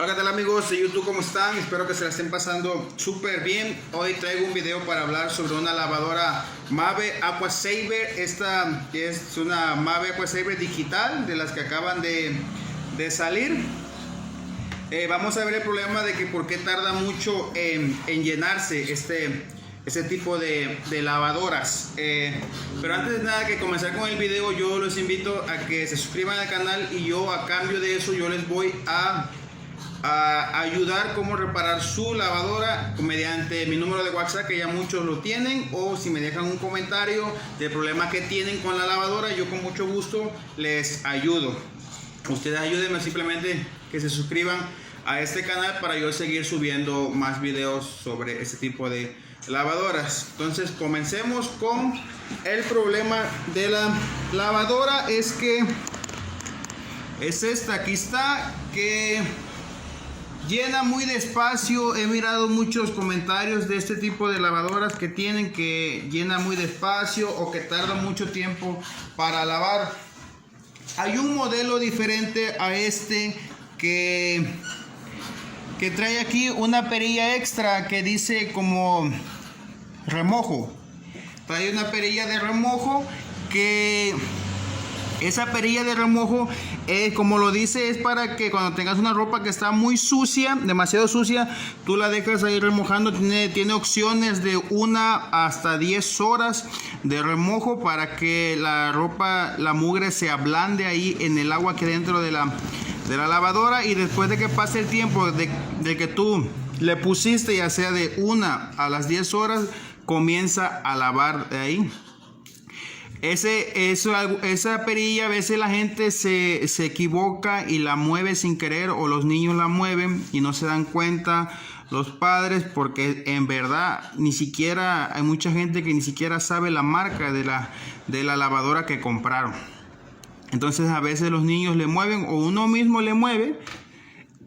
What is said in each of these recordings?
Hola, ¿qué tal amigos de YouTube? ¿Cómo están? Espero que se la estén pasando súper bien. Hoy traigo un video para hablar sobre una lavadora Mave AquaSaver. Esta es una Mave AquaSaver digital de las que acaban de salir. Vamos a ver el problema de que por qué tarda mucho en llenarse este tipo de lavadoras. Pero antes de nada que comenzar con el video, yo los invito a que se suscriban al canal y yo a cambio de eso yo les voy a ayudar cómo reparar su lavadora mediante mi número de WhatsApp, que ya muchos lo tienen, o si me dejan un comentario del problema que tienen con la lavadora, yo con mucho gusto les ayudo. Ustedes ayúdenme, simplemente que se suscriban a este canal para yo seguir subiendo más videos sobre este tipo de lavadoras. Entonces comencemos con el problema de la lavadora. Es que es esta, aquí está, que llena muy despacio. He mirado muchos comentarios de este tipo de lavadoras que tienen que llena muy despacio o que tarda mucho tiempo para lavar. Hay un modelo diferente a este que trae aquí una perilla extra que dice como remojo. Trae una perilla de remojo, que esa perilla de remojo, como lo dice, es para que cuando tengas una ropa que está muy sucia, demasiado sucia, tú la dejas ahí remojando. Tiene opciones de 1 hasta 10 horas de remojo para que la ropa, la mugre se ablande ahí en el agua que dentro de la lavadora. Y después de que pase el tiempo de que tú le pusiste, ya sea de 1 a las 10 horas, comienza a lavar de ahí. Esa perilla, a veces la gente se equivoca y la mueve sin querer, o los niños la mueven y no se dan cuenta, los padres, porque en verdad ni siquiera hay mucha gente que ni siquiera sabe la marca de la lavadora que compraron. Entonces a veces los niños le mueven o uno mismo le mueve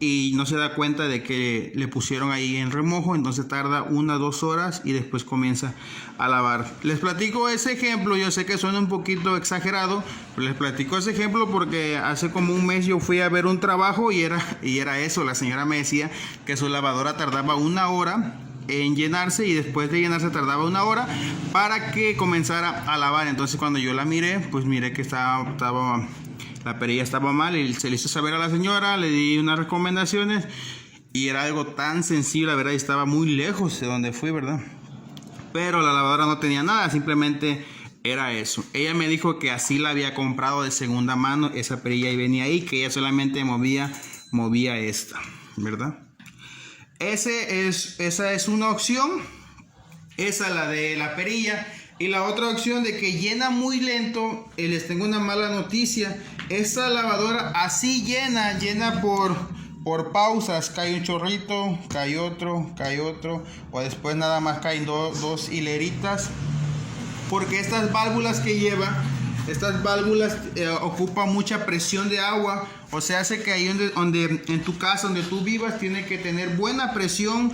y no se da cuenta de que le pusieron ahí en remojo. Entonces tarda 1 o 2 horas y después comienza a lavar. Les platico ese ejemplo. Yo sé que suena un poquito exagerado, pero les platico ese ejemplo porque hace como un mes yo fui a ver un trabajo y era eso. La señora me decía que su lavadora tardaba 1 hora en llenarse y después de llenarse tardaba 1 hora para que comenzara a lavar. Entonces cuando yo la miré, pues miré que la perilla estaba mal y se le hizo saber a la señora, le di unas recomendaciones y era algo tan sencillo, la verdad, y estaba muy lejos de donde fui, ¿verdad? Pero la lavadora no tenía nada, simplemente era eso. Ella me dijo que así la había comprado de segunda mano, esa perilla, y venía ahí, que ella solamente movía esta, ¿verdad? Esa es una opción, esa la de la perilla. Y la otra opción de que llena muy lento, les tengo una mala noticia. Esta lavadora así llena por pausas. Cae un chorrito, cae otro, o después nada más caen dos hileritas. Porque estas válvulas que lleva, ocupan mucha presión de agua. O sea, hace que ahí donde en tu casa, donde tú vivas, tiene que tener buena presión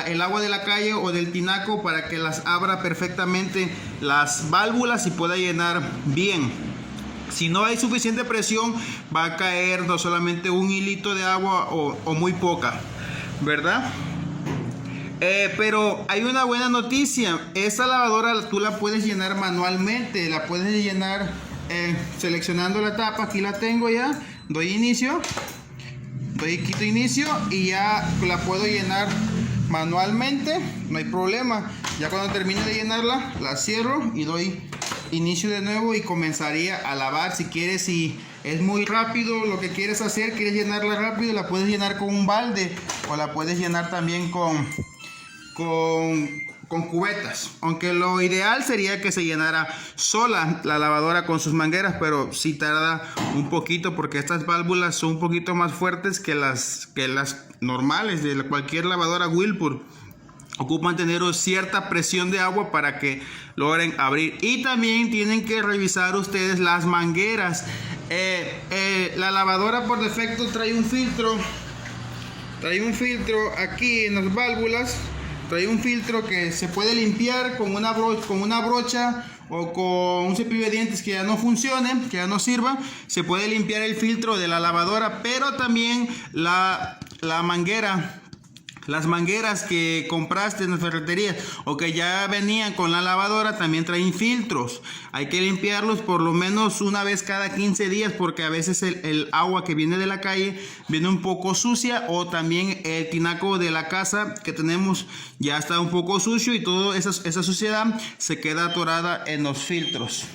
el agua de la calle o del tinaco para que las abra perfectamente las válvulas y pueda llenar bien. Si no hay suficiente presión, va a caer no solamente un hilito de agua o muy poca, ¿verdad? Pero hay una buena noticia. Esta lavadora tú la puedes llenar manualmente. La puedes llenar seleccionando la tapa. Aquí la tengo ya. Quito inicio y ya la puedo llenar manualmente. No hay problema. Ya cuando termine de llenarla, la cierro y doy inicio de nuevo y comenzaría a lavar. Si quieres, si es muy rápido lo que quieres hacer, quieres llenarla rápido, la puedes llenar con un balde o la puedes llenar también con cubetas, aunque lo ideal sería que se llenara sola la lavadora con sus mangueras, pero sí tarda un poquito porque estas válvulas son un poquito más fuertes que las normales de cualquier lavadora Whirlpool. Ocupan tener cierta presión de agua para que logren abrir. Y también tienen que revisar ustedes las mangueras. La lavadora por defecto trae un filtro aquí en las válvulas. Trae un filtro que se puede limpiar con una brocha o con un cepillo de dientes que ya no funcione, que ya no sirva. Se puede limpiar el filtro de la lavadora, pero también la la manguera, las mangueras que compraste en la ferretería o que ya venían con la lavadora también traen filtros. Hay que limpiarlos por lo menos una vez cada 15 días porque a veces el agua que viene de la calle viene un poco sucia, o también el tinaco de la casa que tenemos ya está un poco sucio y toda esa suciedad se queda atorada en los filtros.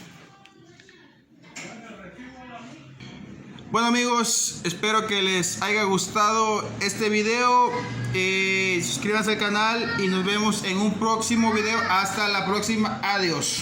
Bueno amigos, espero que les haya gustado este video. Suscríbanse al canal y nos vemos en un próximo video. Hasta la próxima. Adiós.